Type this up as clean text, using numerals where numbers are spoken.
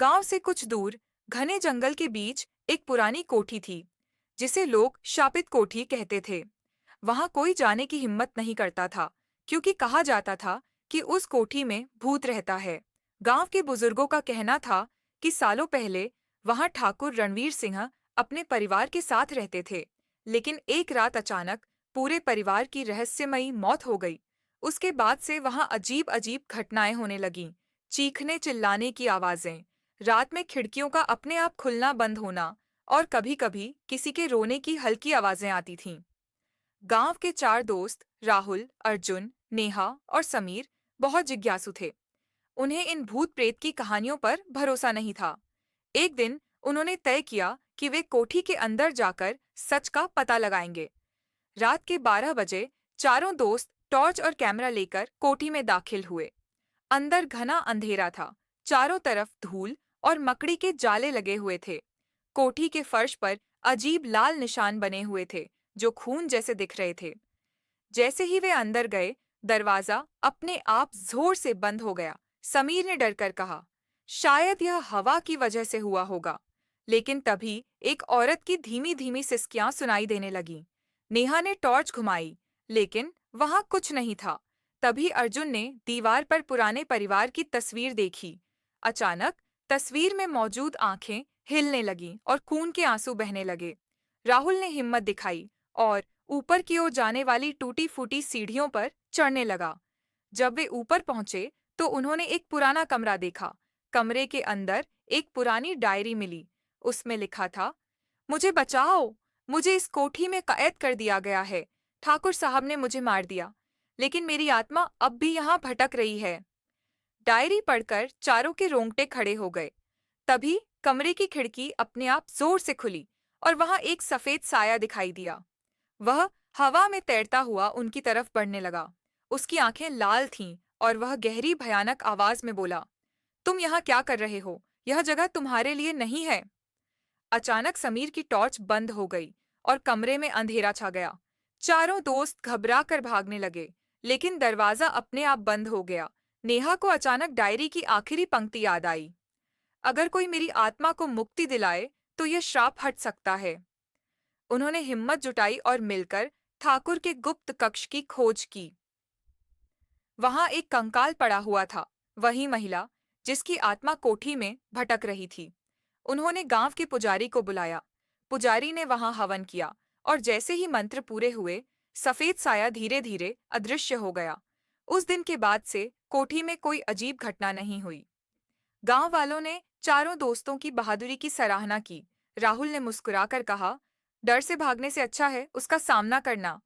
गांव से कुछ दूर घने जंगल के बीच एक पुरानी कोठी थी, जिसे लोग शापित कोठी कहते थे। वहां कोई जाने की हिम्मत नहीं करता था, क्योंकि कहा जाता था कि उस कोठी में भूत रहता है। गांव के बुजुर्गों का कहना था कि सालों पहले वहां ठाकुर रणवीर सिंह अपने परिवार के साथ रहते थे, लेकिन एक रात अचानक पूरे परिवार की रहस्यमयी मौत हो गई। उसके बाद से वहां अजीब अजीब घटनाएं होने लगीं। चीखने चिल्लाने की आवाजें, रात में खिड़कियों का अपने आप खुलना बंद होना, और कभी-कभी किसी के रोने की हल्की आवाजें आती थीं। गांव के चार दोस्त राहुल, अर्जुन, नेहा और समीर बहुत जिज्ञासु थे। उन्हें इन भूत प्रेत की कहानियों पर भरोसा नहीं था। एक दिन उन्होंने तय किया कि वे कोठी के अंदर जाकर सच का पता लगाएंगे। रात के 12 बजे चारों दोस्त टॉर्च और कैमरा लेकर कोठी में दाखिल हुए। अंदर घना अंधेरा था, चारों तरफ धूल और मकड़ी के जाले लगे हुए थे। कोठी के फर्श पर अजीब लाल निशान बने हुए थे, जो खून जैसे दिख रहे थे। जैसे ही वे अंदर गए, दरवाजा अपने आप जोर से बंद हो गया। समीर ने डरकर कहा, शायद यह हवा की वजह से हुआ होगा। लेकिन तभी एक औरत की धीमी धीमी सिसकियां सुनाई देने लगीं। नेहा ने टॉर्च घुमाई, लेकिन वहां कुछ नहीं था। तभी अर्जुन ने दीवार पर पुराने परिवार की तस्वीर देखी। अचानक तस्वीर में मौजूद आंखें हिलने लगीं और खून के आंसू बहने लगे। राहुल ने हिम्मत दिखाई और ऊपर की ओर जाने वाली टूटी फूटी सीढ़ियों पर चढ़ने लगा। जब वे ऊपर पहुंचे तो उन्होंने एक पुराना कमरा देखा। कमरे के अंदर एक पुरानी डायरी मिली। उसमें लिखा था, मुझे बचाओ, मुझे इस कोठी में कैद कर दिया गया है। ठाकुर साहब ने मुझे मार दिया, लेकिन मेरी आत्मा अब भी यहाँ भटक रही है। डायरी पढ़कर चारों के रोंगटे खड़े हो गए। तभी कमरे की खिड़की अपने आप जोर से खुली और वहां एक सफेद साया दिखाई दिया। वह हवा में तैरता हुआ उनकी तरफ बढ़ने लगा। उसकी आंखें लाल थीं और वह गहरी भयानक आवाज में बोला, तुम यहाँ क्या कर रहे हो? यह जगह तुम्हारे लिए नहीं है। अचानक समीर की टॉर्च बंद हो गई और कमरे में अंधेरा छा गया। चारों दोस्त घबरा कर भागने लगे, लेकिन दरवाजा अपने आप बंद हो गया। नेहा को अचानक डायरी की आखिरी पंक्ति याद आई, अगर कोई मेरी आत्मा को मुक्ति दिलाए तो यह श्राप हट सकता है। उन्होंने हिम्मत जुटाई और मिलकर ठाकुर के गुप्त कक्ष की खोज की। वहां एक कंकाल पड़ा हुआ था, वही महिला जिसकी आत्मा कोठी में भटक रही थी। उन्होंने गांव के पुजारी को बुलाया। पुजारी ने वहां हवन किया और जैसे ही मंत्र पूरे हुए, सफेद साया धीरे धीरे अदृश्य हो गया। उस दिन के बाद से कोठी में कोई अजीब घटना नहीं हुई। गांव वालों ने चारों दोस्तों की बहादुरी की सराहना की। राहुल ने मुस्कुराकर कहा, डर से भागने से अच्छा है उसका सामना करना।